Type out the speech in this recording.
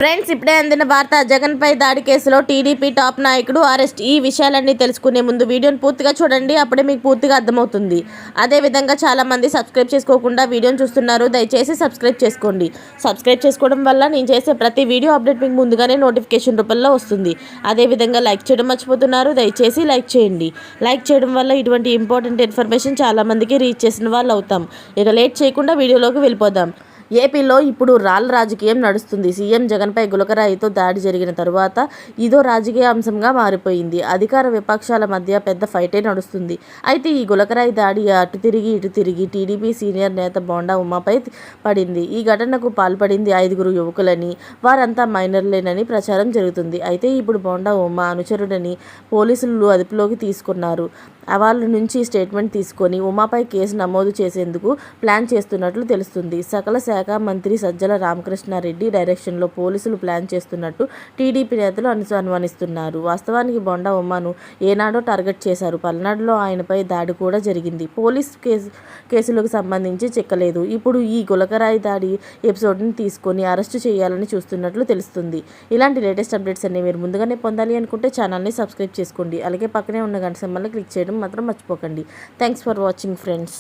Friends, ఇప్పుడే అందిన వార్త. జగన్ పై దాడి కేసులో టీడీపీ టాప్ నాయకుడు అరెస్ట్. ఈ విషయాలన్నీ తెలుసుకునే ముందు వీడియోని పూర్తిగా చూడండి, అప్పుడే మీకు పూర్తిగా అర్థమవుతుంది. అదేవిధంగా చాలామంది సబ్స్క్రైబ్ చేసుకోకుండా వీడియోని చూస్తున్నారు. దయచేసి సబ్స్క్రైబ్ చేసుకోండి. సబ్స్క్రైబ్ చేసుకోవడం వల్ల నేను చేసే ప్రతి వీడియో అప్డేట్ మీకు ముందుగానే నోటిఫికేషన్ రూపంలో వస్తుంది. అదేవిధంగా లైక్ చేయడం మర్చిపోతున్నారు. దయచేసి లైక్ చేయండి. లైక్ చేయడం వల్ల ఇటువంటి ఇంపార్టెంట్ ఇన్ఫర్మేషన్ చాలామందికి రీచ్ చేసిన వాళ్ళు అవుతాం. ఇక లేట్ చేయకుండా వీడియోలోకి వెళ్ళిపోదాం. ఏపీలో ఇప్పుడు రాళ్ళ రాజకీయం నడుస్తుంది. సీఎం జగన్పై గులకరాయితో దాడి జరిగిన తరువాత ఇదో రాజకీయ అంశంగా మారిపోయింది. అధికార విపక్షాల మధ్య పెద్ద ఫైటే నడుస్తుంది. అయితే ఈ గులకరాయి దాడి అటు తిరిగి టీడీపీ సీనియర్ నేత బోండా ఉమాపై పడింది. ఈ ఘటనకు పాల్పడింది 5 యువకులని, వారంతా మైనర్లేనని ప్రచారం జరుగుతుంది. అయితే ఇప్పుడు బోండా ఉమా అనుచరుడని పోలీసులు అదుపులోకి తీసుకున్నారు. వాళ్ళ నుంచి స్టేట్మెంట్ తీసుకొని ఉమాపై కేసు నమోదు చేసేందుకు ప్లాన్ చేస్తున్నట్లు తెలుస్తుంది. సకల శాఖ మంత్రి సజ్జల రామకృష్ణారెడ్డి డైరెక్షన్లో పోలీసులు ప్లాన్ చేస్తున్నట్టు టీడీపీ నేతలు అనుమానిస్తున్నారు. వాస్తవానికి బోండా ఉమాను ఏనాడో టార్గెట్ చేశారు. పల్నాడులో ఆయనపై దాడి కూడా జరిగింది. పోలీస్ కేసులకు సంబంధించి చిక్కలేదు. ఇప్పుడు ఈ గులకరాయి దాడి ఎపిసోడ్ని తీసుకొని అరెస్టు చేయాలని చూస్తున్నట్లు తెలుస్తుంది. ఇలాంటి లేటెస్ట్ అప్డేట్స్ అన్ని మీరు ముందుగానే పొందాలి అనుకుంటే ఛానల్ని సబ్స్క్రైబ్ చేసుకోండి. అలాగే పక్కనే ఉన్న గంట సింబల్ని క్లిక్ చేయడం మాత్రం మర్చిపోకండి. Thanks for watching friends.